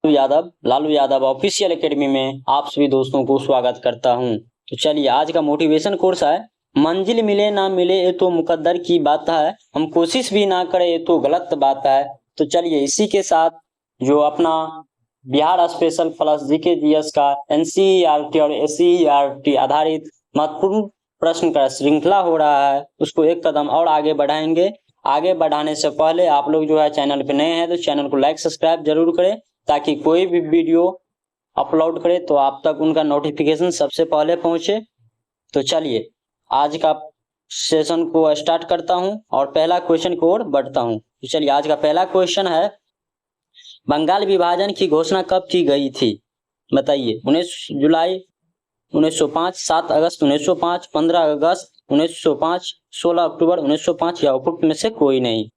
Lalu Yadav official academy में आप सभी दोस्तों को स्वागत करता हूं। तो चलिए, आज का मोटिवेशन कोर्स है मंजिल मिले ना मिले ये तो मुकद्दर की बात है, हम कोशिश भी ना करें ये तो गलत बात है। तो चलिए, इसी के साथ जो अपना Bihar special plus GK GS का एनसीईआरटी और एससीईआरटी आधारित महत्वपूर्ण प्रश्न का श्रृंखला हो रहा है, उसको एक कदम और आगे बढ़ाएंगे। आगे बढ़ाने से पहले आप लोग जो है चैनल पे नए हैं तो चैनल को लाइक सब्सक्राइब जरूर करें, ताकि कोई भी वीडियो अपलोड करे तो आप तक उनका नोटिफिकेशन सबसे पहले पहुंचे। तो चलिए, आज का सेशन को स्टार्ट करता हूं और पहला क्वेश्चन की ओर बढ़ता हूं। तो चलिए, आज का पहला क्वेश्चन है, बंगाल विभाजन की घोषणा कब की गई थी? बताइए। 19 जुलाई 1905, 7 अगस्त 1905, 15 अगस्त 1905, 16 अक्टूबर 1905 या उपरोक्त में से कोई नहीं।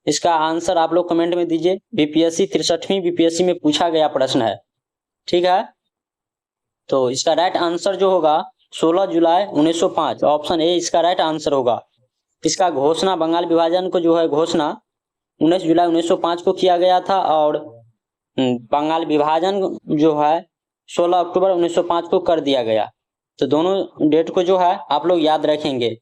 इसका आंसर आप लोग कमेंट में दीजिए। बीपीएससी 63वीं बीपीएससी में पूछा गया प्रश्न है, ठीक है। तो इसका राइट आंसर जो होगा 16 जुलाई 1905, ऑप्शन ए इसका राइट आंसर होगा। इसका घोषणा बंगाल विभाजन को जो है घोषणा 19 जुलाई 1905 को किया गया था और बंगाल विभाजन जो है 16 अक्टूबर 1905 को कर दिया गया। तो दोनों डेट को जो है आप लोग याद रखेंगे।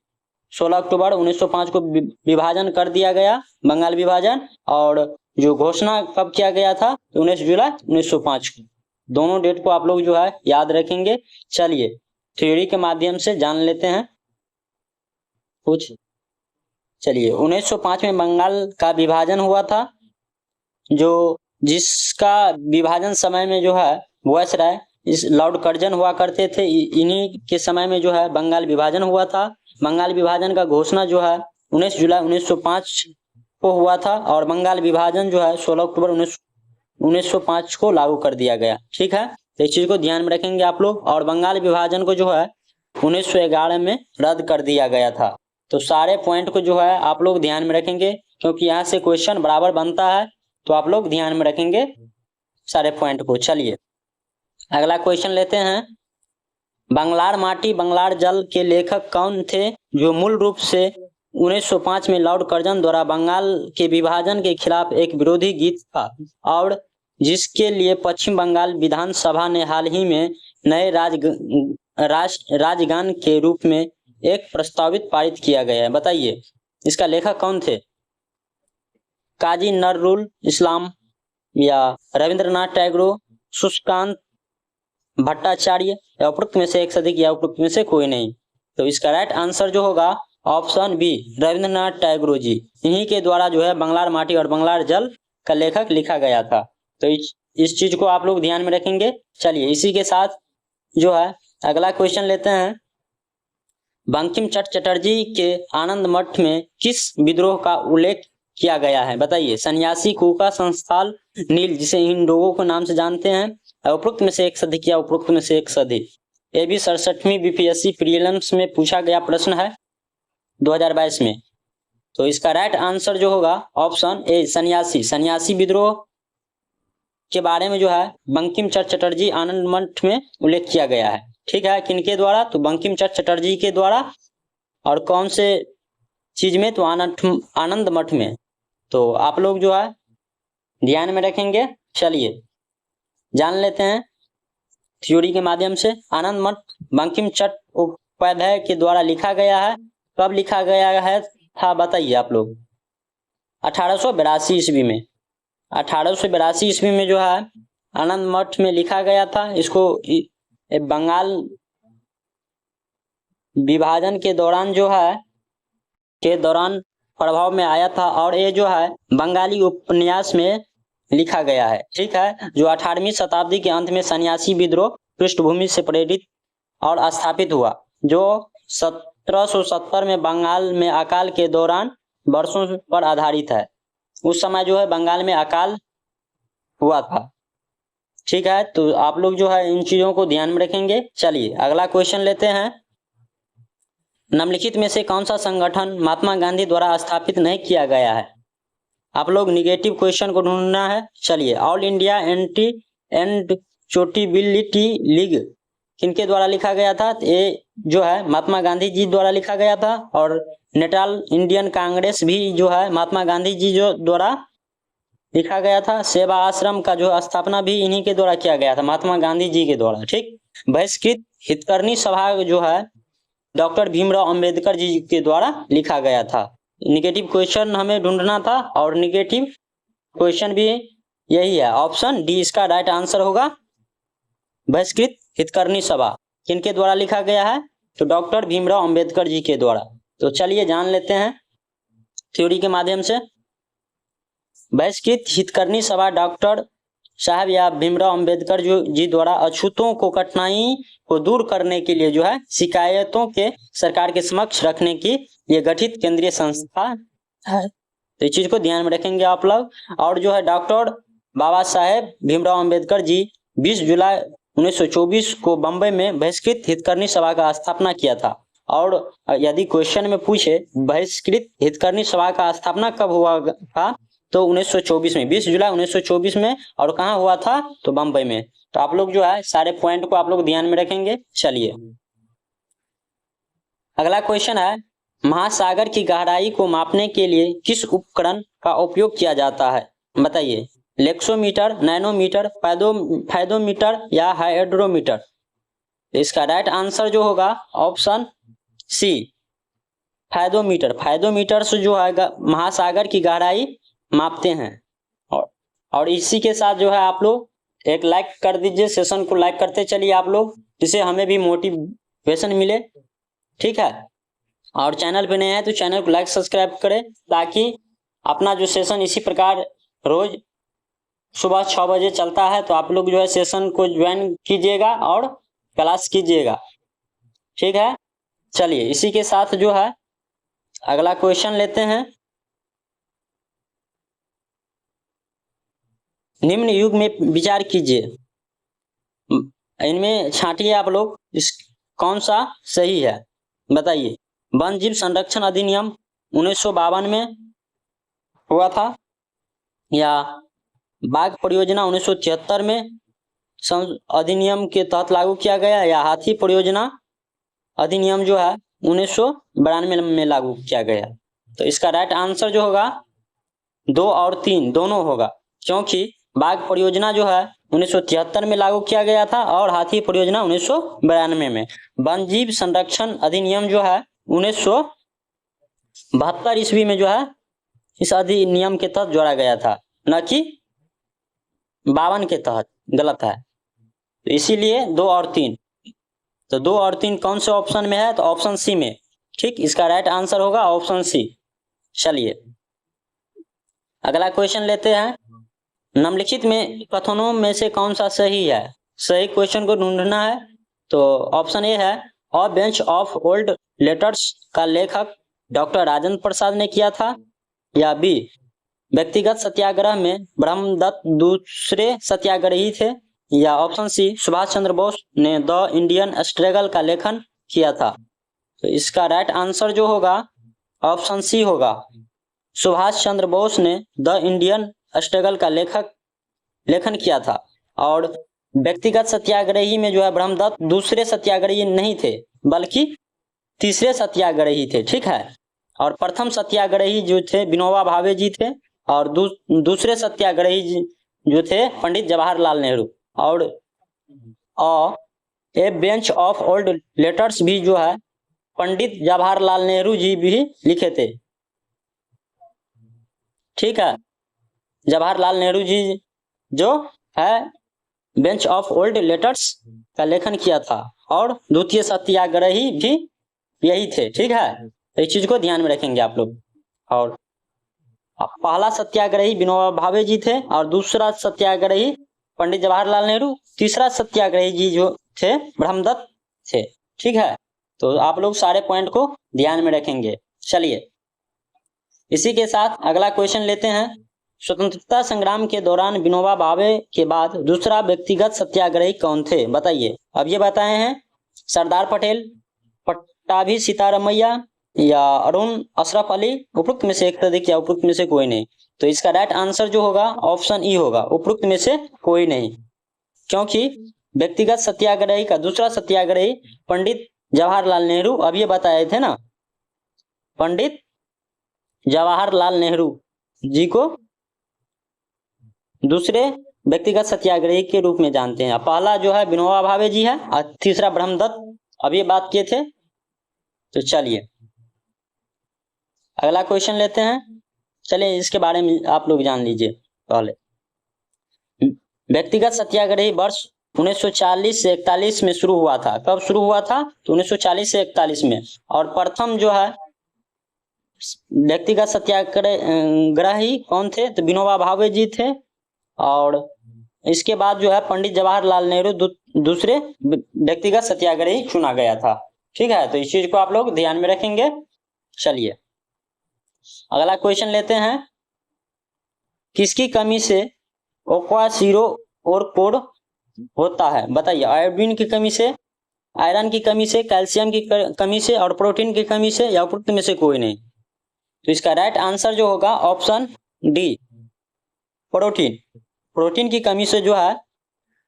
16 अक्टूबर 1905 को विभाजन कर दिया गया बंगाल विभाजन, और जो घोषणा कब किया गया था 19 जुलाई 1905 को। दोनों डेट को आप लोग जो है याद रखेंगे। चलिए, थ्योरी के माध्यम से जान लेते हैं कुछ। चलिए, 1905 में बंगाल का विभाजन हुआ था, जो जिसका विभाजन समय में जो है वायसराय इस लॉर्ड कर्जन हुआ करते थे। इन्हीं के समय में जो है बंगाल विभाजन हुआ था। बंगाल विभाजन का घोषणा जो है 19 जुलाई 1905 को हुआ था और बंगाल विभाजन जो है 16 अक्टूबर 1905 को लागू कर दिया गया, ठीक है। तो इस चीज को ध्यान में रखेंगे आप लोग। और बंगाल विभाजन को जो है 1911 में रद्द कर दिया गया था। तो सारे पॉइंट को जो है आप लोग ध्यान में रखेंगे, क्योंकि यहाँ से क्वेश्चन बराबर बनता है, तो आप लोग ध्यान में रखेंगे सारे पॉइंट को। चलिए, अगला क्वेश्चन लेते हैं। बंगलार माटी बंगलार जल के लेखक कौन थे, जो मूल रूप से 1905 में लॉर्ड कर्जन द्वारा बंगाल के विभाजन के खिलाफ एक विरोधी गीत था और जिसके लिए पश्चिम बंगाल विधानसभा ने हाल ही में नए राजगान के रूप में एक प्रस्तावित पारित किया गया है? बताइए, इसका लेखक कौन थे? काजी नजरुल इस्लाम या रविंद्रनाथ टैगोर, सुष्कांत भट्टाचार्य, या उपरोक्त में से एक से अधिक या उपरोक्त में से कोई नहीं। तो इसका राइट आंसर जो होगा ऑप्शन बी, रविंद्रनाथ टैगोर जी। इन्हीं के द्वारा जो है बंगलार माटी और बंगलार जल का लेखक लिखा गया था। तो इस चीज को आप लोग ध्यान में रखेंगे। चलिए, इसी के साथ जो है अगला क्वेश्चन लेते हैं। बंकिम चंद्र चटर्जी के आनंद मठ में किस विद्रोह का उल्लेख किया गया है? बताइए। सन्यासी, कूका, संस्थाल, नील, जिसे इन लोगों के नाम से जानते हैं, उपरोक्त में से एक से अधिक या उपरोक्त में से एक से अधिक। ये भी 67वीं बीपीएससी प्रीलिम्स में पूछा गया प्रश्न है 2022 में। तो इसका राइट आंसर जो होगा ऑप्शन ए, सन्यासी विद्रोह के बारे में जो है बंकिम चंद्र चटर्जी आनंद मठ में उल्लेख किया गया है, ठीक है। किनके द्वारा? तो बंकिम चंद्र चटर्जी के द्वारा। और कौन से चीज में? तो आनंद मठ में। तो आप लोग जो है ध्यान में रखेंगे। चलिए, जान लेते हैं थ्योरी के माध्यम से। आनंद मठ बंकिम चट्टोपाध्याय के द्वारा लिखा गया है। कब लिखा गया है था? बताइए आप लोग। 1882 ईस्वी में। 1882 ईस्वी में जो है आनंद मठ में लिखा गया था। इसको बंगाल विभाजन के दौरान जो है प्रभाव में आया था और ये जो है बंगाली उपन्यास में लिखा गया है, ठीक है। जो 18वीं शताब्दी के अंत में सन्यासी विद्रोह पृष्ठभूमि से प्रेरित और स्थापित हुआ, जो 1770 में बंगाल में अकाल के दौरान वर्षों पर आधारित है। उस समय जो है बंगाल में अकाल हुआ था, ठीक है। तो आप लोग जो है इन चीजों को ध्यान में रखेंगे। चलिए, अगला क्वेश्चन लेते हैं। निम्नलिखित में से कौन सा संगठन महात्मा गांधी द्वारा स्थापित नहीं किया गया है? आप लोग निगेटिव क्वेश्चन को ढूंढना है। चलिए, all India anti untouchability league किनके द्वारा लिखा गया था? ये जो है महात्मा गांधी जी द्वारा लिखा गया था। और नेटाल इंडियन कांग्रेस भी जो है महात्मा गांधी जी जो द्वारा लिखा गया था। सेवा आश्रम का जो स्थापना भी इन्हीं के द्वारा किया गया था, महात्मा गांधी जी के द्वारा। ठीक। बहिष्कृत हितकर्णी सभा जो है डॉक्टर भीमराव अंबेडकर जी के द्वारा लिखा गया था। निगेटिव क्वेश्चन हमें ढूंढना था और निगेटिव क्वेश्चन भी यही है। ऑप्शन डी इसका राइट आंसर होगा। बहिष्कृत हितकर्णी सभा किनके द्वारा लिखा गया है? तो डॉक्टर भीमराव अंबेडकर जी के द्वारा। तो चलिए जान लेते हैं थ्योरी के माध्यम से। बहिष्कृत हितकर्णी सभा डॉक्टर साहब या भीमराव अंबेडकर जी द्वारा अछूतों को कठिनाई को दूर करने के लिए जो है शिकायतों के सरकार के समक्ष रखने की ये गठित केंद्रीय संस्था है। तो इस चीज को ध्यान में रखेंगे आप लोग। और जो है डॉक्टर बाबा साहेब भीमराव अंबेडकर जी 20 जुलाई 1924 को बंबई में बहिष्कृत हितकर्णी सभा का स्थापना किया था। और यदि क्वेश्चन में पूछे बहिष्कृत हितकर्णी सभा का स्थापना कब हुआ था, तो 1924 में, 20 जुलाई 1924 में। और कहाँ हुआ था? तो बंबई में। तो आप लोग जो है सारे पॉइंट को आप लोग ध्यान में रखेंगे। चलिए अगला क्वेश्चन है, महासागर की गहराई को मापने के लिए किस उपकरण का उपयोग किया जाता है? बताइए। लेक्सोमीटर, नैनोमीटर, फायदोमीटर या हाइड्रोमीटर? इसका राइट आंसर जो होगा ऑप्शन सी, फायदोमीटर। फायदोमीटर से जो है महासागर की गहराई मापते हैं। और इसी के साथ जो है आप लोग एक लाइक कर दीजिए, सेशन को लाइक करते चलिए आप लोग, जिससे हमें भी मोटिवेशन मिले। ठीक है। और चैनल पे नए हैं तो चैनल को लाइक सब्सक्राइब करें, ताकि अपना जो सेशन इसी प्रकार रोज सुबह 6 बजे चलता है, तो आप लोग जो है सेशन को ज्वाइन कीजिएगा और क्लास कीजिएगा। ठीक है। चलिए इसी के साथ जो है अगला क्वेश्चन लेते हैं। निम्न युग में विचार कीजिए, इनमें छांटिए आप लोग, इस कौन सा सही है बताइए। वन जीव संरक्षण अधिनियम 1952 में हुआ था, या बाघ परियोजना 1973 में अधिनियम के तहत लागू किया गया, या हाथी परियोजना अधिनियम जो है 1992 में लागू किया गया? तो इसका राइट आंसर जो होगा 2 और 3 दोनों होगा, क्योंकि बाघ परियोजना जो है 1973 में लागू किया गया था और हाथी परियोजना 1992 में। वन जीव संरक्षण अधिनियम जो है 1972 ईस्वी में जो है इस अधिनियम के तहत जोड़ा गया था, न कि 52 के तहत। गलत है। तो इसीलिए 2 और 3। तो 2 और 3 कौन से ऑप्शन में है? तो ऑप्शन सी में। ठीक। इसका राइट आंसर होगा ऑप्शन सी। चलिए अगला क्वेश्चन लेते हैं। निम्नलिखित में कथनों में से कौन सा सही है? सही क्वेश्चन को ढूंढना है। तो ऑप्शन ए है, अ बेंच ऑफ ओल्ड लेटर्स का लेखक डॉक्टर राजेंद्र प्रसाद ने किया था, या बी व्यक्तिगत सत्याग्रह में ब्रह्मदत्त दूसरे सत्याग्रही थे, या ऑप्शन सी सुभाष चंद्र बोस ने द इंडियन स्ट्रगल का लेखन किया था। तो इसका राइट आंसर जो होगा ऑप्शन सी होगा, सुभाष चंद्र बोस ने द इंडियन स्ट्रगल का लेखन किया था। और व्यक्तिगत सत्याग्रही में जो है ब्रह्मदत्त दूसरे सत्याग्रही नहीं थे, बल्कि तीसरे सत्याग्रही थे। ठीक है। और प्रथम सत्याग्रही जो थे विनोबा भावे जी थे, और दूसरे सत्याग्रही जो थे पंडित जवाहरलाल नेहरू। और ए बेंच ऑफ ओल्ड लेटर्स भी जो है पंडित जवाहरलाल नेहरू जी भी लिखे थे। ठीक है। जवाहरलाल नेहरू जी जो है बेंच ऑफ ओल्ड लेटर्स का लेखन किया था, और द्वितीय सत्याग्रही भी यही थे। ठीक है। तो इस चीज को ध्यान में रखेंगे आप लोग। और पहला सत्याग्रही विनोबा भावे जी थे, और दूसरा सत्याग्रही पंडित जवाहरलाल नेहरू, तीसरा सत्याग्रही जी जो थे ब्रह्मदत्त थे। ठीक है। तो आप लोग सारे पॉइंट को ध्यान में रखेंगे। चलिए इसी के साथ अगला क्वेश्चन लेते हैं। स्वतंत्रता संग्राम के दौरान विनोबा भावे के बाद दूसरा व्यक्तिगत सत्याग्रही कौन थे? बताइए। अब ये बताए हैं सरदार पटेल, पट्टाभी सीतारमैया, या अरुण अशरफ अली, उपरोक्त में से एक अधिक, या उपरोक्त में से कोई नहीं? तो इसका राइट आंसर जो होगा ऑप्शन ई होगा, उपरोक्त में से कोई नहीं, क्योंकि व्यक्तिगत सत्याग्रही का दूसरा सत्याग्रही पंडित जवाहरलाल नेहरू, अब ये बताए थे ना, पंडित जवाहरलाल नेहरू जी को दूसरे व्यक्तिगत सत्याग्रही के रूप में जानते हैं। पहला जो है विनोबा भावे जी है और तीसरा ब्रह्मदत्त, अभी बात किए थे। तो चलिए अगला क्वेश्चन लेते हैं। चलिए इसके बारे में आप लोग जान लीजिए। पहले व्यक्तिगत सत्याग्रही वर्ष 1940 से 41 में शुरू हुआ था। कब शुरू हुआ था? तो 1940 से 41 में। और प्रथम जो है व्यक्तिगत सत्याग्रही कौन थे? तो विनोबा भावे जी थे। और इसके बाद जो है पंडित जवाहरलाल नेहरू दूसरे व्यक्तिगत सत्याग्रही चुना गया था। ठीक है, तो इस चीज को आप लोग ध्यान में रखेंगे। चलिए अगला क्वेश्चन लेते हैं। किसकी कमी से ओक्वा सीरो और कोड होता है? बताइए। आयोडीन की कमी से, आयरन की कमी से, कैल्शियम की कमी से और प्रोटीन की कमी से, या उपरोक्त में से कोई नहीं? तो इसका राइट आंसर जो होगा ऑप्शन डी, प्रोटीन। प्रोटीन की कमी से जो है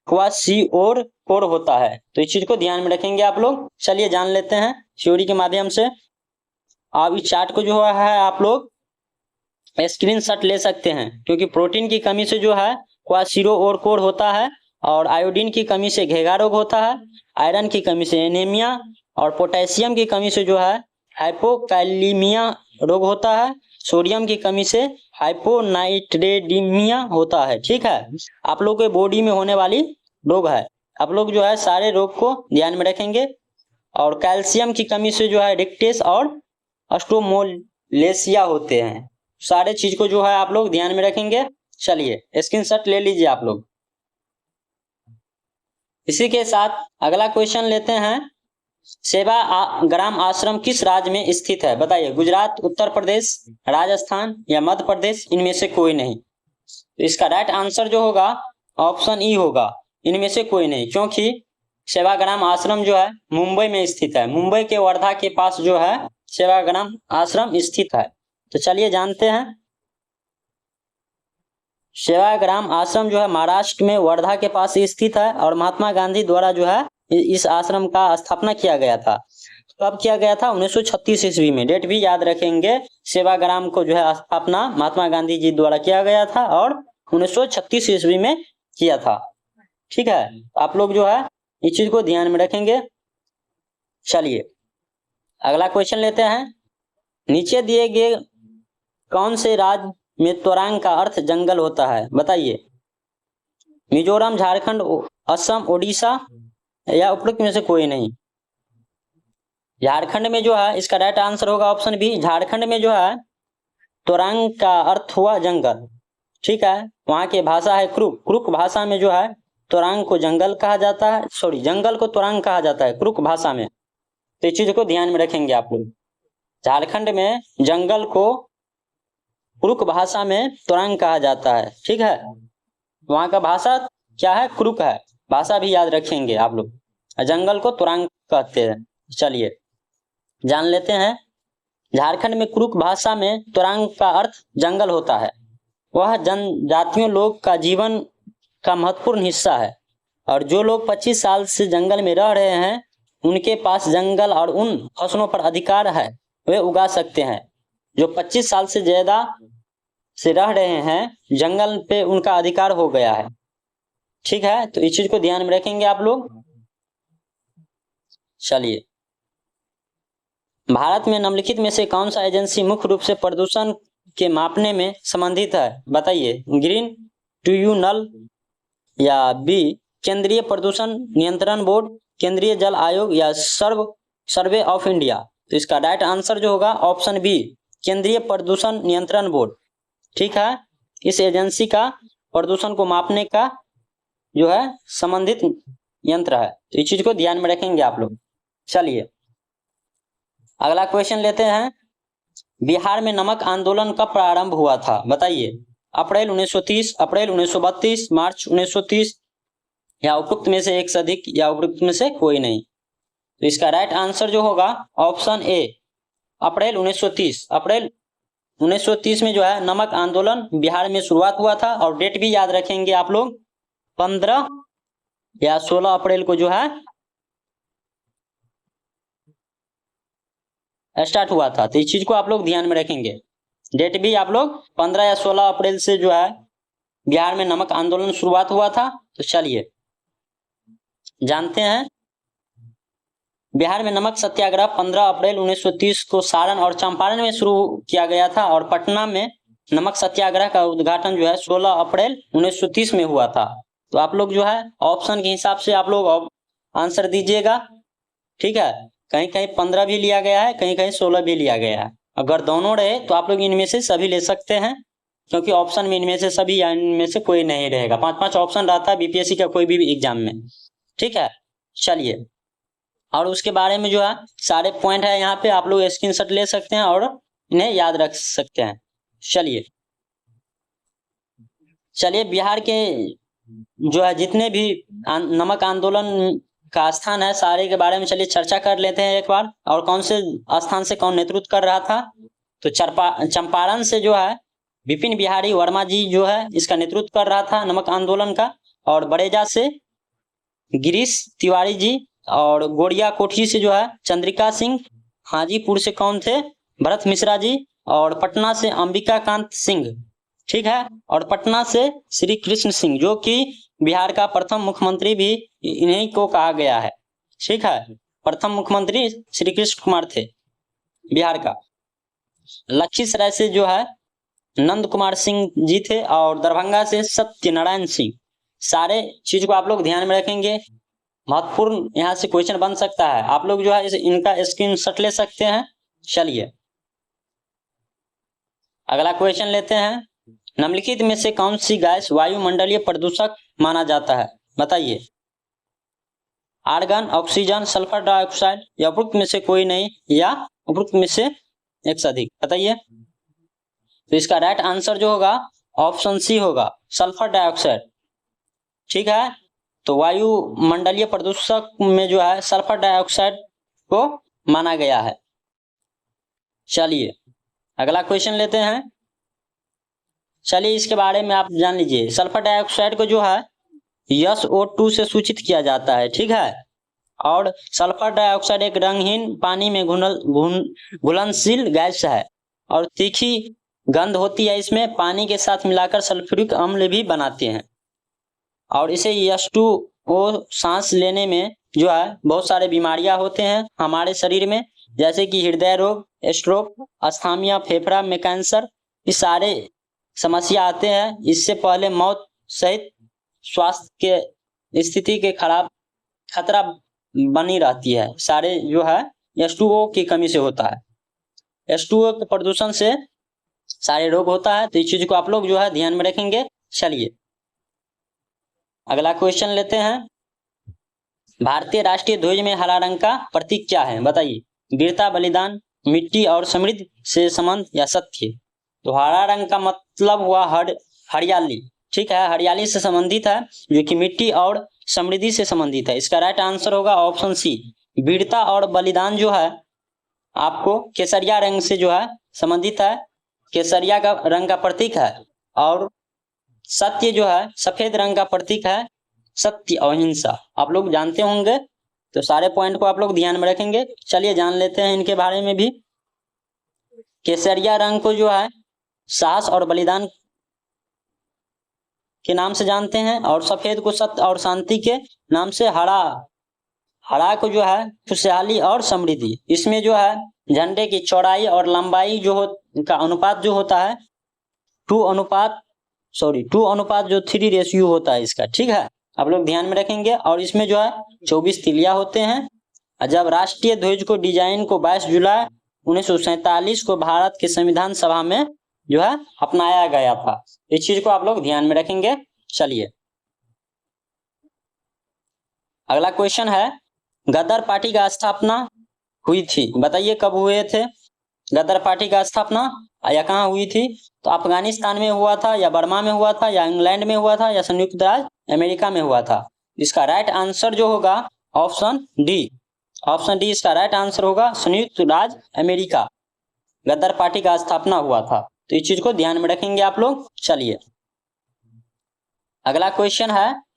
क्वासिओर कोड होता है। तो इस चीज को ध्यान में रखेंगे आप लोग। चलिए जान लेते हैं थ्योरी के माध्यम से। आप इस चार्ट को जो है आप लोग स्क्रीनशॉट ले सकते हैं, क्योंकि प्रोटीन की कमी से जो है क्वासिओर कोड होता है, और आयोडीन की कमी से घेगा रोग होता है, आयरन की कमी से एनीमिया, और पोटेशियम की कमी से जो है हाइपोकैलीमिया रोग होता है, सोडियम की कमी से हाइपोनाइट्रेडीमिया होता है। ठीक है, आप लोग के बॉडी में होने वाली रोग है। आप लोग जो है सारे रोग को ध्यान में रखेंगे। और कैल्शियम की कमी से जो है रिक्टेस और अस्टोमोलेशिया होते हैं। सारे चीज को जो है आप लोग ध्यान में रखेंगे। चलिए स्क्रीनशॉट ले लीजिए आप लोग। इसी के साथ अगला क्वेश्चन लेते हैं। सेवाग्राम आश्रम किस राज्य में स्थित है? बताइए। गुजरात, उत्तर प्रदेश, राजस्थान या मध्य प्रदेश? इनमें से कोई नहीं। तो इसका राइट आंसर जो होगा ऑप्शन ई होगा, इनमें से कोई नहीं, क्योंकि सेवाग्राम आश्रम जो है मुंबई में स्थित है। मुंबई के वर्धा के पास जो है सेवाग्राम आश्रम स्थित है। तो चलिए जानते हैं। सेवाग्राम आश्रम जो है महाराष्ट्र में वर्धा के पास स्थित है, और महात्मा गांधी द्वारा जो है इस आश्रम का स्थापना किया गया था। कब किया गया था? 1936 ईस्वी में। डेट भी याद रखेंगे। सेवाग्राम को जो है स्थापना महात्मा गांधी जी द्वारा किया गया था और 1936 ईस्वी में किया था। ठीक है, आप लोग जो है इस चीज को ध्यान में रखेंगे। चलिए अगला क्वेश्चन लेते हैं। नीचे दिए गए कौन से राज्य में तोरांग का अर्थ जंगल होता है? बताइए। मिजोरम, झारखंड, असम, ओडिशा या उपरोक्त में से कोई नहीं? झारखंड में जो है इसका राइट आंसर होगा ऑप्शन बी। झारखंड में जो है तोरांग का अर्थ हुआ जंगल। ठीक है, वहां की भाषा है क्रुक। क्रुक भाषा में जो है तोरांग को जंगल कहा जाता है, सॉरी जंगल को तोरांग कहा जाता है क्रुक भाषा में। तो इस चीज को ध्यान में रखेंगे आप लोग। झारखंड में जंगल को क्रुक भाषा में तोरांग कहा जाता है। ठीक है, वहां का भाषा क्या है? क्रुक है। भाषा भी याद रखेंगे आप लोग। जंगल को तोरांग कहते हैं। चलिए जान लेते हैं। झारखंड में क्रुक भाषा में तोरांग का अर्थ जंगल होता है। वह जनजातियों लोग का जीवन का महत्वपूर्ण हिस्सा है, और जो लोग 25 साल से जंगल में रह रहे हैं उनके पास जंगल और उन फसलों पर अधिकार है, वे उगा सकते हैं। जो 25 साल से ज्यादा से रह रहे हैं जंगल पे उनका अधिकार हो गया है। ठीक है, तो इस चीज को ध्यान में रखेंगे आप लोग। चलिए भारत में निम्नलिखित में से कौन सा एजेंसी मुख्य रूप से प्रदूषण के मापने में संबंधित है? बताइए। ग्रीन ट्रिब्यूनल, या बी केंद्रीय प्रदूषण नियंत्रण बोर्ड, केंद्रीय जल आयोग, या सर्वे ऑफ इंडिया? तो इसका राइट आंसर जो होगा ऑप्शन बी, केंद्रीय प्रदूषण नियंत्रण बोर्ड। ठीक है, इस एजेंसी का प्रदूषण को मापने का जो है संबंधित यंत्र है। तो इस चीज को ध्यान में रखेंगे आप लोग। चलिए अगला क्वेश्चन लेते हैं। बिहार में नमक आंदोलन कब प्रारंभ हुआ था? बताइए। अप्रैल 1930, अप्रैल 1932, मार्च 1930, या उपरोक्त में से एक से अधिक, या उपरोक्त में से कोई नहीं? तो इसका राइट आंसर जो होगा ऑप्शन ए, अप्रैल 1930। अप्रैल 1930 में जो है नमक आंदोलन बिहार में शुरुआत हुआ था, और डेट भी याद रखेंगे आप लोग। 15 या 16 अप्रैल को जो है स्टार्ट हुआ था। तो इस चीज को आप लोग ध्यान में रखेंगे। डेट भी आप लोग 15 या 16 अप्रैल से जो है बिहार में नमक आंदोलन शुरुआत हुआ था? तो चलिए जानते हैं। बिहार में नमक सत्याग्रह 15 अप्रैल 1930 को सारण और चंपारण में शुरू किया गया था और पटना में नमक सत्याग्रह का उद्घाटन जो है 16 अप्रैल 1930 में हुआ था। तो आप लोग जो है ऑप्शन के हिसाब से आप लोग आंसर दीजिएगा, ठीक है। कहीं कहीं 15 भी लिया गया है, कहीं कहीं 16 भी लिया गया है। अगर दोनों रहे तो आप लोग इनमें से सभी ले सकते हैं, क्योंकि ऑप्शन में इनमें से सभी या इनमें से कोई नहीं रहेगा। 5-5 ऑप्शन रहता है बीपीएससी का कोई भी एग्जाम में, ठीक है। चलिए, और उसके बारे में जो है सारे पॉइंट है यहाँ पे, आप लोग स्क्रीनशॉट ले सकते हैं और इन्हें याद रख सकते हैं। चलिए बिहार के जो है जितने भी नमक आंदोलन का स्थान है सारे के बारे में चलिए चर्चा कर लेते हैं एक बार। और कौन से स्थान से कौन नेतृत्व कर रहा था? तो चंपारण से जो है विपिन बिहारी वर्मा जी जो है इसका नेतृत्व कर रहा था नमक आंदोलन का। और बड़ेजा से गिरीश तिवारी जी, और गोड़िया कोठी से जो है चंद्रिका सिंह, हाजीपुर से कौन थे? भरत मिश्रा जी, और पटना से अंबिका कांत सिंह, ठीक है। और पटना से श्री कृष्ण सिंह, जो कि बिहार का प्रथम मुख्यमंत्री भी इन्हीं को कहा गया है, ठीक है। प्रथम मुख्यमंत्री श्री कृष्ण कुमार थे बिहार का। लखीसराय से जो है नंद कुमार सिंह जी थे, और दरभंगा से सत्यनारायण सिंह। सारे चीज को आप लोग ध्यान में रखेंगे, महत्वपूर्ण यहाँ से क्वेश्चन बन सकता है। आप लोग जो है इनका स्क्रीनशॉट ले सकते हैं। चलिए अगला क्वेश्चन लेते हैं। निम्नलिखित में से कौन सी गैस वायुमंडलीय प्रदूषक माना जाता है? बताइए। आर्गन, ऑक्सीजन, सल्फर डाइऑक्साइड, या उपरोक्त में से कोई नहीं, या उपरोक्त में से एक से अधिक? बताइए। तो इसका राइट आंसर जो होगा ऑप्शन सी होगा, सल्फर डाइऑक्साइड, ठीक है। तो वायुमंडलीय प्रदूषक में जो है सल्फर डाइऑक्साइड को माना गया है। चलिए अगला क्वेश्चन लेते हैं। चलिए इसके बारे में आप जान लीजिए। सल्फर डाइऑक्साइड को जो है SO2 से सूचित किया जाता है, ठीक है। और सल्फर डाइऑक्साइड एक रंगहीन पानी में घुलनशील गैस है और तीखी गंध होती है। इसमें पानी के साथ मिलाकर सल्फ्यूरिक अम्ल भी बनाते हैं, और इसे H2O सांस लेने में जो है बहुत सारे बीमारियां होते हैं हमारे शरीर में, जैसे कि हृदय रोग, स्ट्रोक, अस्थामिया, फेफड़ा में कैंसर, ये सारे समस्या आते हैं। इससे पहले मौत सहित स्वास्थ्य के स्थिति के खतरा बनी रहती है। सारे जो है H2O की कमी से होता है। H2O के प्रदूषण से सारे रोग होता है, तो इस चीज को आप लोग जो है ध्यान में रखेंगे। चलिए अगला क्वेश्चन लेते हैं। भारतीय राष्ट्रीय ध्वज में हरा रंग का प्रतीक क्या है? बताइए। वीरता, बलिदान, मिट्टी और समृद्धि से संबंध, या सत्य? तो हरा रंग का मतलब हुआ हरियाली, ठीक है। हरियाली से संबंधित है, जो कि मिट्टी और समृद्धि से संबंधित है। इसका राइट आंसर होगा ऑप्शन सी। वीरता और बलिदान जो है आपको केसरिया रंग से जो है संबंधित है, केसरिया का रंग का प्रतीक है। और सत्य जो है सफेद रंग का प्रतीक है, सत्य, अहिंसा। आप लोग जानते होंगे, तो सारे पॉइंट को आप लोग ध्यान में रखेंगे। चलिए जान लेते हैं इनके बारे में भी। केसरिया रंग को जो है साहस और बलिदान के नाम से जानते हैं, और सफेद को सत्य और शांति के नाम से, हरा को जो है खुशहाली और समृद्धि। इसमें जो है झंडे की चौड़ाई और लंबाई का अनुपात जो होता है 2:3 रेशियो होता है इसका, ठीक है। आप लोग ध्यान में रखेंगे। और इसमें जो है 24 तिलिया होते हैं। जब राष्ट्रीय ध्वज को डिजाइन को 22 जुलाई 1947 को भारत के संविधान सभा में जो है अपनाया गया था। इस चीज को आप लोग ध्यान में रखेंगे। चलिए अगला क्वेश्चन है। गदर पार्टी का स्थापना हुई थी? बताइए कब हुए थे गदर पार्टी का स्थापना, या कहाँ हुई थी? तो अफगानिस्तान में हुआ था, या बर्मा में हुआ था, या इंग्लैंड में हुआ था, या संयुक्त राज्य अमेरिका में हुआ था? इसका राइट आंसर जो होगा ऑप्शन डी। ऑप्शन डी इसका राइट आंसर होगा, संयुक्त राज्य अमेरिका गदर पार्टी का स्थापना हुआ था। तो इस चीज को ध्यान में रखेंगे आप लोग। चलिए अगला क्वेश्चन है।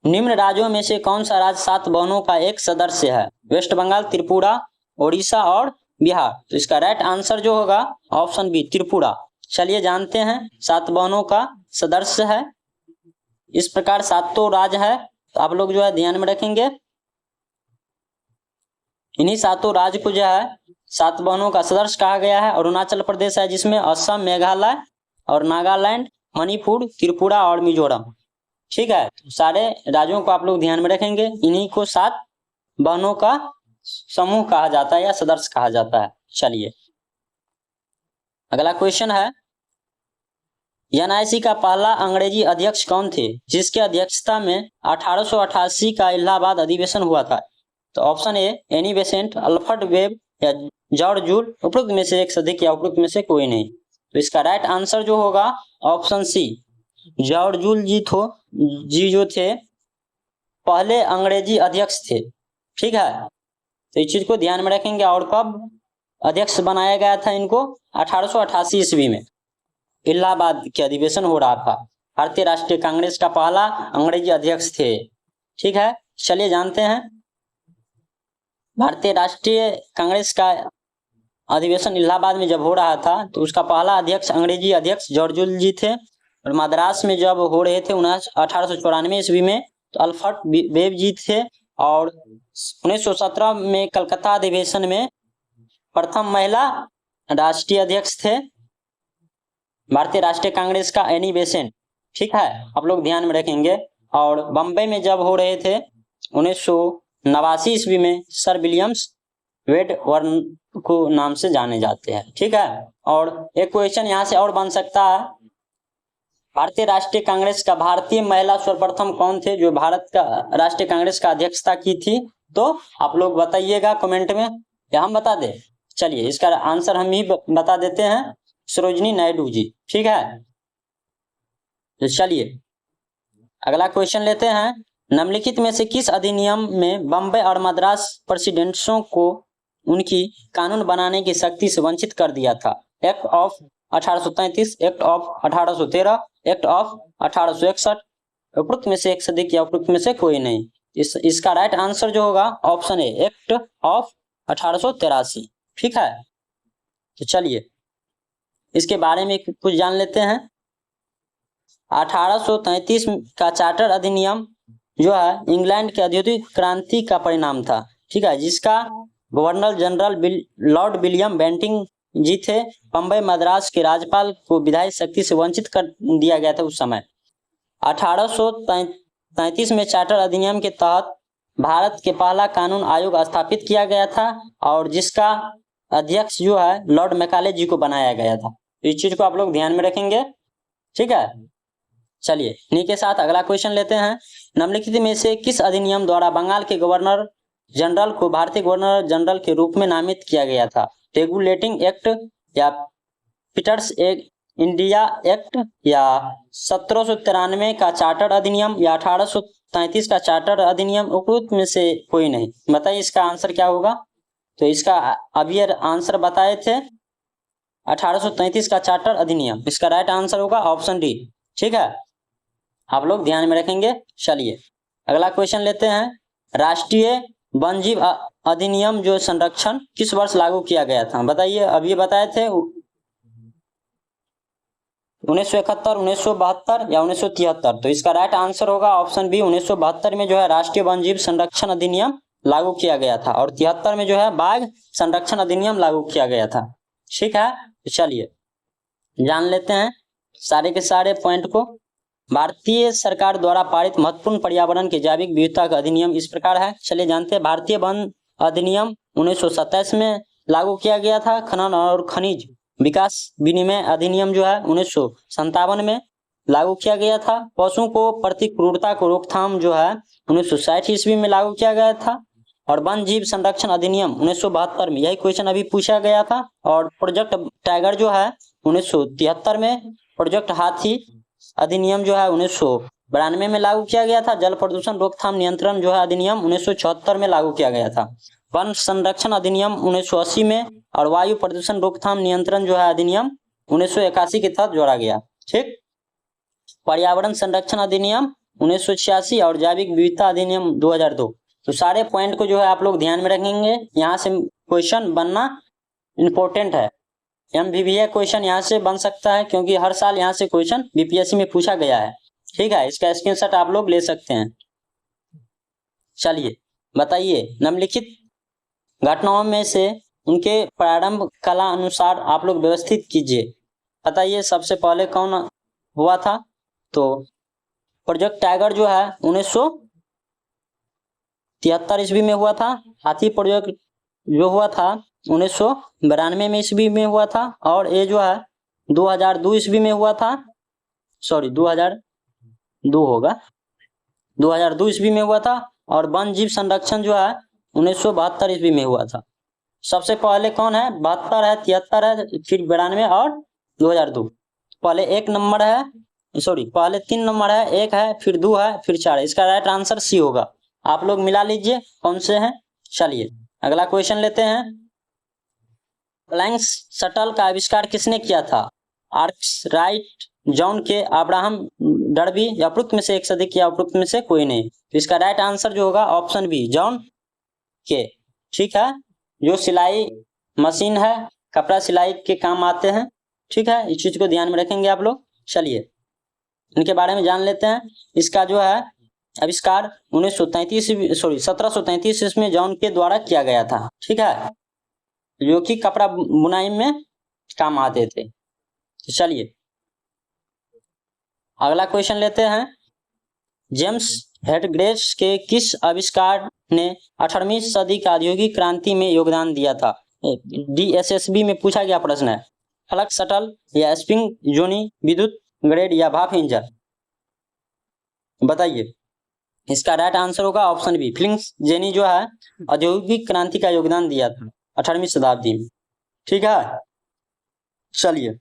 निम्न राज्यों में से कौन सा राज्य 7 बहनों का एक सदस्य है? वेस्ट बंगाल, त्रिपुरा, ओडिशा और बिहार। तो इसका राइट आंसर जो होगा ऑप्शन बी, त्रिपुरा। चलिए जानते हैं 7 बहनों का सदस्य है। इस प्रकार सातों राज्य है, तो आप लोग जो है ध्यान में रखेंगे। इन्हीं सातों राज्य को जो है 7 बहनों का सदस्य कहा गया है। अरुणाचल प्रदेश है जिसमें असम, मेघालय और नागालैंड, मणिपुर, त्रिपुरा और मिजोरम। ठीक है, तो सारे राज्यों को आप लोग ध्यान में रखेंगे। इन्हीं को 7 बहनों का समूह कहा जाता है या सदस्य कहा जाता है। चलिए अगला क्वेश्चन है, एनआईसी का पहला अंग्रेजी अध्यक्ष कौन थे जिसके अध्यक्षता में 1888 का इलाहाबाद अधिवेशन हुआ था? तो option A Annie Besant, Alfred web या जॉर्ज जूल, उपरोक्त में से एक से अधिक या उपरोक्त में से कोई नहीं। तो इसका राइट आंसर जो होगा ऑप्शन सी, जॉर्ज जूल जी जो थे पहले अंग्रेजी अध्यक्ष थे। ठीक है, तो इस चीज को ध्यान में रखेंगे। और कब अध्यक्ष बनाया गया था इनको? 1888 ईस्वी में इलाहाबाद के अधिवेशन हो रहा था। भारतीय राष्ट्रीय कांग्रेस का पहला अंग्रेजी अध्यक्ष थे। ठीक है, चलिए जानते हैं। भारतीय राष्ट्रीय कांग्रेस का अधिवेशन इलाहाबाद में जब हो रहा था तो उसका पहला अध्यक्ष अंग्रेजी अध्यक्ष जॉर्ज जूल जी थे। और मद्रास में जब हो रहे थे 1894 ईस्वी में तो अल्फ्रेड वेब जी थे। और 1917 में कलकत्ता अधिवेशन में प्रथम महिला राष्ट्रीय अध्यक्ष थे भारतीय राष्ट्रीय कांग्रेस का एनी बेसेंट। ठीक है, आप लोग ध्यान में रखेंगे। और बम्बई में जब हो रहे थे 1989 ईस्वी में सर विलियम्स वेडवर्न को नाम से जाने जाते हैं। ठीक है, और एक क्वेश्चन यहाँ से और बन सकता है, भारतीय राष्ट्रीय कांग्रेस का भारतीय महिला सर्वप्रथम कौन थे जो भारत का राष्ट्रीय कांग्रेस का अध्यक्षता की थी? तो आप लोग बताइएगा कमेंट में या हम बता दें। चलिए इसका आंसर हम ही बता देते हैं, सरोजिनी नायडू जी। ठीक है, तो चलिए अगला क्वेश्चन लेते हैं। निम्नलिखित में से किस अधिनियम में बम्बई और मद्रास प्रेसिडेंट्सों को उनकी कानून बनाने की शक्ति से वंचित कर दिया था? Act of 1833, act of 1813, act of 1861, उपरोक्त में से एक से अधिक या उपरोक्त में से कोई नहीं। इसका राइट आंसर जो होगा ऑप्शन ए, एक्ट ऑफ 1883। ठीक है, तो चलिए इसके बारे में कुछ जान लेते हैं। 1833 का चार्टर अधिनियम जो है इंग्लैंड के औद्योगिक क्रांति का परिणाम था। ठीक है, जिसका governor general Lord William Bentinck जी थे। बम्बई मद्रास के राज्यपाल को विधायी शक्ति से वंचित कर दिया गया था उस समय। 1833 में चार्टर अधिनियम के तहत भारत के पहला कानून आयोग स्थापित किया गया था और जिसका अध्यक्ष जो है लॉर्ड मैकाले जी को बनाया गया था। इस चीज को आप लोग ध्यान में रखेंगे। ठीक है, चलिए इन्हीं के साथ अगला क्वेश्चन लेते हैं। निम्नलिखित में से किस अधिनियम द्वारा बंगाल के गवर्नर जनरल को भारतीय गवर्नर जनरल के रूप में नामित किया गया था? रेगुलेटिंग एक्ट या पीटर्स इंडिया एक्ट या 1793 का चार्टर अधिनियम या 1833 का चार्टर अधिनियम? उपरोक्त में से कोई नहीं। बताइए इसका आंसर क्या होगा? तो इसका अभी आंसर बताए थे 1833 का चार्टर अधिनियम। इसका राइट आंसर होगा ऑप्शन डी। ठीक है, आप लोग ध्यान में रखेंगे। चलिए अगला क्वेश्चन लेते हैं। राष्ट्रीय वन्यजीव अधिनियम जो संरक्षण किस वर्ष लागू किया गया था? बताइए, अभी बताए थे 1971, 1972 या 1973। तो इसका राइट आंसर होगा ऑप्शन बी, 1972 में जो है राष्ट्रीय वन्यजीव संरक्षण अधिनियम लागू किया गया था और 73 में जो है बाघ संरक्षण अधिनियम लागू किया गया था। ठीक है, तो चलिए जान लेते हैं सारे के सारे पॉइंट को। भारतीय सरकार द्वारा पारित महत्वपूर्ण पर्यावरण के जैविक विविधता का अधिनियम इस प्रकार है। चलिए जानते हैं। भारतीय वन अधिनियम 1927 में लागू किया गया था। खनन और खनिज विकास विनिमय अधिनियम जो है 1957 में लागू किया गया था। पशुओं को प्रति क्रूरता को रोकथाम जो है 1960 ईस्वी में लागू किया गया था। और वन जीव संरक्षण अधिनियम 1972 में, यही क्वेश्चन अभी पूछा गया था। और प्रोजेक्ट टाइगर जो है 1973 में। प्रोजेक्ट हाथी अधिनियम जो है 1992 में लागू किया गया था। जल प्रदूषण रोकथाम नियंत्रण जो है अधिनियम 1974 में लागू किया गया था। वन संरक्षण अधिनियम 1980 में और वायु प्रदूषण रोकथाम नियंत्रण जो है अधिनियम 1981 के तहत जोड़ा गया। ठीक, पर्यावरण संरक्षण अधिनियम 1986 और जैविक विविधता अधिनियम 2002। तो सारे पॉइंट को जो है आप लोग ध्यान में रखेंगे। यहाँ से क्वेश्चन बनना इंपॉर्टेंट है। MVVA क्वेश्चन यहाँ से बन सकता है, क्योंकि हर साल यहाँ से क्वेश्चन बीपीएससी में पूछा गया है। ठीक है, इसका स्क्रीनशॉट आप लोग ले सकते हैं। चलिए बताइए, निम्नलिखित घटनाओं में से उनके प्रारंभ कला अनुसार आप लोग व्यवस्थित कीजिए। बताइए सबसे पहले कौन हुआ था? तो प्रोजेक्ट टाइगर जो है 1973 ईस्वी में हुआ था। हाथी प्रोजेक्ट जो हुआ था 1992 में ईस्वी में हुआ था। और ये जो है 2002 ईस्वी में हुआ था। सॉरी 2002 होगा, 2002 ईस्वी में हुआ था। और वन जीव संरक्षण जो है 1972 ईस्वी में हुआ था। सबसे पहले कौन है? 72 है, 73 है, फिर 92 और 2002। पहले एक नंबर है, सॉरी पहले 3 नंबर है, एक है, फिर 2 है, फिर 4 है। इसका राइट आंसर सी होगा। आप लोग मिला लीजिए कौन से हैं। चलिए अगला क्वेश्चन लेते हैं। प्लैंक शटल का आविष्कार किसने किया था? आर्कराइट, जॉन के, अब्राहम डर्बी, या उपरोक्त में से एक से अधिक, या उपरोक्त में से कोई नहीं। तो इसका राइट आंसर जो होगा ऑप्शन बी, जॉन के। ठीक है, जो सिलाई मशीन है, कपड़ा सिलाई के काम आते हैं। ठीक है, इस चीज को ध्यान में रखेंगे आप लोग। चलिए इनके बारे में जान लेते हैं। इसका जो है आविष्कार 1733 ईस्वी में जॉन के द्वारा किया गया था। ठीक है, जो कि कपड़ा बुनाई में काम आते थे। तो चलिए अगला क्वेश्चन लेते हैं। जेम्स हेटग्रेस के किस आविष्कार ने 18वीं सदी की औद्योगिक क्रांति में योगदान दिया था? DSSB में पूछा गया प्रश्न है। फ्लक्स शटल, या स्प्रिंग जोनी, विद्युत ग्रेड, या भाप इंजन। बताइए इसका राइट आंसर होगा ऑप्शन बी, फ्लिंक्स जेनी जो है औद्योगिक क्रांति का योगदान दिया था 18वीं शताब्दी में। ठीक है, चलिए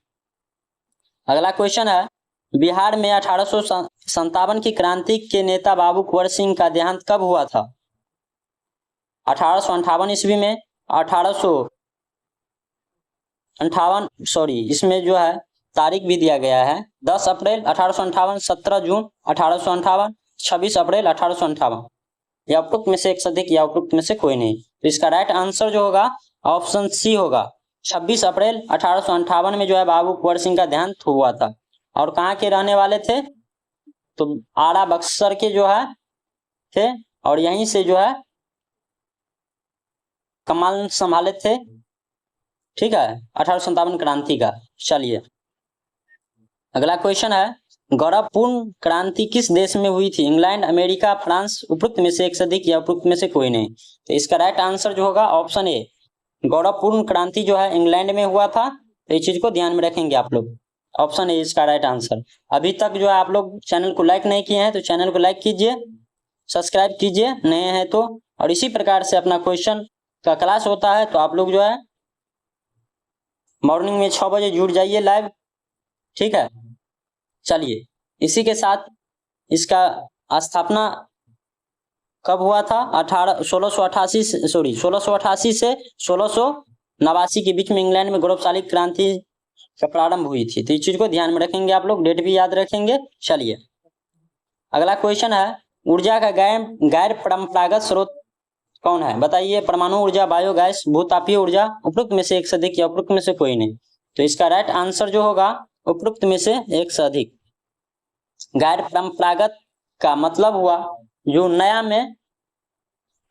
अगला क्वेश्चन है। बिहार में 1857 की क्रांति के नेता बाबू कुंवर सिंह का देहांत कब हुआ था? 1858 ईस्वी में, 1858, सॉरी इसमें जो है तारीख भी दिया गया है, 10 अप्रैल 1858, 17 जून 1858, 26 अप्रैल 1858, या उपरोक्त में से एक से अधिक, या उपरोक्त में से कोई नहीं। तो इसका राइट आंसर जो होगा ऑप्शन सी होगा, 26 अप्रैल 1858 में जो है बाबू कुंवर सिंह का देहांत हुआ था। और कहाँ के रहने वाले थे? तो आरा बक्सर के जो है थे, और यहीं से जो है कमान संभाले थे। ठीक है, 1857 क्रांति का। चलिए अगला क्वेश्चन है। गौरवपूर्ण क्रांति किस देश में हुई थी? इंग्लैंड, अमेरिका, फ्रांस, उपरोक्त में से एक से अधिक, या उपरोक्त में से कोई नहीं। तो इसका राइट आंसर जो होगा ऑप्शन ए, गौरवपूर्ण क्रांति जो है इंग्लैंड में हुआ था। तो इस चीज को ध्यान में रखेंगे आप लोग। ऑप्शन ए इसका राइट आंसर। अभी तक जो है आप लोग चैनल को लाइक नहीं किए हैं तो चैनल को लाइक कीजिए, सब्सक्राइब कीजिए नए हैं तो। और इसी प्रकार से अपना क्वेश्चन का क्लास होता है तो आप लोग जो है मॉर्निंग में 6 बजे जुड़ जाइए लाइव। ठीक है, चलिए इसी के साथ इसका स्थापना कब हुआ था? 1688 से 1689 के बीच में इंग्लैंड में गौरवशाली क्रांति का प्रारंभ हुई थी। तो इस चीज को ध्यान में रखेंगे आप लोग, डेट भी याद रखेंगे। चलिए अगला क्वेश्चन है। ऊर्जा का गैर परंपरागत स्रोत कौन है? बताइए। परमाणु ऊर्जा, बायोगैस, भूतापीय ऊर्जा, उपरोक्त में से एक से अधिक, या उपरोक्त में से कोई नहीं। तो इसका राइट आंसर जो होगा उपरोक्त में से एक से अधिक। गैर परंपरागत का मतलब हुआ जो नया में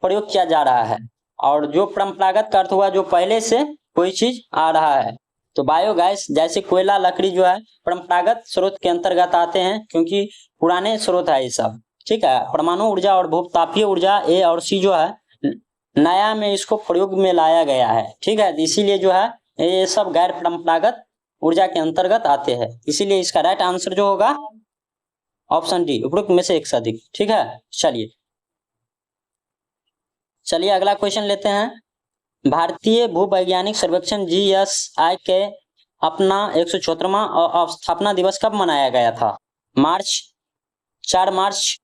प्रयोग किया जा रहा है, और जो परंपरागत का अर्थ हुआ जो पहले से कोई चीज आ रहा है। तो बायोगैस जैसे कोयला, लकड़ी जो है परंपरागत स्रोत के अंतर्गत आते हैं, क्योंकि पुराने स्रोत है ये सब। ठीक है, परमाणु ऊर्जा और भूतापीय ऊर्जा ए और सी जो है नया में इसको प्रयोग में लाया गया है। ठीक है, इसीलिए जो है ये सब गैर परंपरागत ऊर्जा के अंतर्गत आते हैं। इसीलिए इसका राइट आंसर जो होगा ऑप्शन डी, उपरोक्त में से एक से अधिक। ठीक है, चलिए अगला क्वेश्चन लेते हैं। भारतीय भूवैज्ञानिक सर्वेक्षण GSI के अपना 174वां स्थापना दिवस कब मनाया गया था? 4 मार्च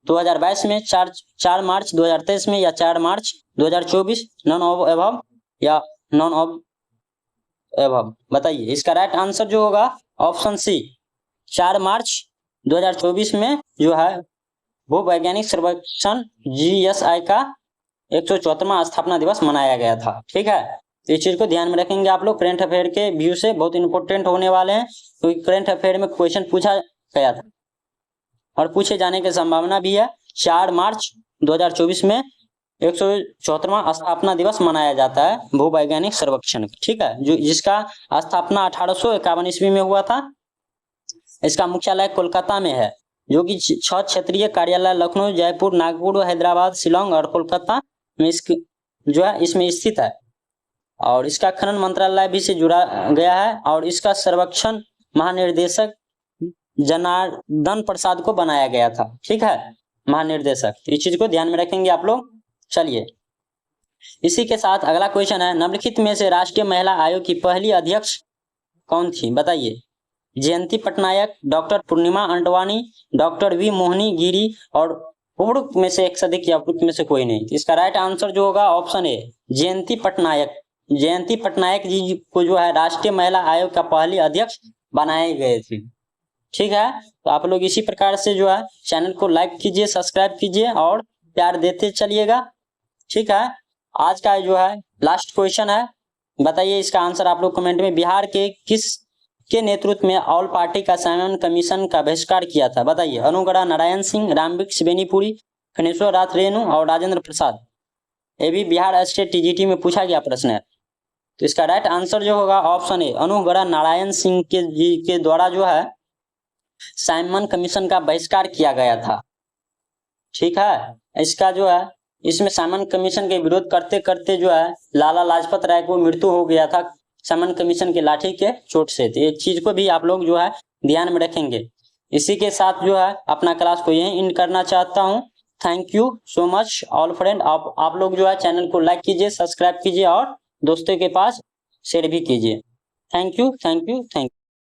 2022 में, 4 मार्च 2023 में, या 4 मार्च 2024, नॉन ऑफ एबव, या नॉन ऑफ एबव। बताइए इसका राइट आंसर जो होगा ऑप्शन सी, 4 मार्च 2024 में जो है भूवैज्ञानिक सर्वेक्षण GSI का 174वां स्थापना दिवस मनाया गया था। ठीक है, तो इस चीज को ध्यान में रखेंगे आप लोग, करंट अफेयर के व्यू से बहुत इंपॉर्टेंट होने वाले हैं, क्योंकि करंट अफेयर में क्वेश्चन पूछा गया था और पूछे जाने की संभावना भी है। 4 मार्च 2024 में 174वां स्थापना दिवस मनाया जाता है भूवैज्ञानिक सर्वेक्षण, ठीक है, जो जिसका स्थापना 1851 ईस्वी में हुआ था। इसका मुख्यालय कोलकाता में है, जो कि 6 क्षेत्रीय कार्यालय लखनऊ, जयपुर, नागपुर, हैदराबाद, शिलोंग और कोलकाता में इसमें स्थित है। और इसका खनन मंत्रालय भी से जुड़ा गया है और इसका सर्वेक्षण महानिर्देशक जनार्दन प्रसाद को बनाया गया था, ठीक है, महानिर्देशक। तो इस चीज को ध्यान में रखेंगे आप लोग। चलिए इसी के साथ अगला क्वेश्चन है, निम्नलिखित में से राष्ट्रीय महिला आयोग की पहली अध्यक्ष कौन थी, बताइए। जयंती पटनायक, डॉक्टर पूर्णिमा अंडवाणी, डॉक्टर वी मोहिनी गिरी और उपरोक्त में से एक से अधिक या उपरोक्त में से कोई नहीं। तो इसका राइट आंसर जो होगा ऑप्शन ए, जयंती पटनायक। जयंती पटनायक जी को जो है राष्ट्रीय महिला आयोग का पहली अध्यक्ष बनाए गए थे, ठीक है। तो आप लोग इसी प्रकार से जो है चैनल को लाइक कीजिए, सब्सक्राइब कीजिए और प्यार देते चलिएगा, ठीक है। आज का जो है लास्ट क्वेश्चन है, बताइए इसका आंसर आप लोग कमेंट में। बिहार के किस के नेतृत्व में ऑल पार्टी का साइमन कमीशन का बहिष्कार किया था, बताइए। अनुगड़ा नारायण सिंह, रामवृक्ष बेनीपुरी, खनेश्वर नाथ रेणु और राजेंद्र प्रसाद। ये भी बिहार स्टेट टीजीटी में पूछा गया प्रश्न है। तो इसका राइट आंसर जो होगा ऑप्शन ए, अनुगड़ा नारायण सिंह के द्वारा जो है साइमन कमीशन का बहिष्कार किया गया था, ठीक है। इसका जो है इसमें साइमन कमीशन के विरोध करते करते जो है लाला लाजपत राय को मृत्यु हो गया था साइमन कमीशन के लाठी के चोट से। तो एक चीज को भी आप लोग जो है ध्यान में रखेंगे। इसी के साथ जो है अपना क्लास को यहीं एंड करना चाहता हूं। Thank you so much all friend. आप लोग जो है चैनल को लाइक कीजिए, सब्सक्राइब कीजिए और दोस्तों के पास शेयर भी कीजिए। Thank you, thank you, thank you.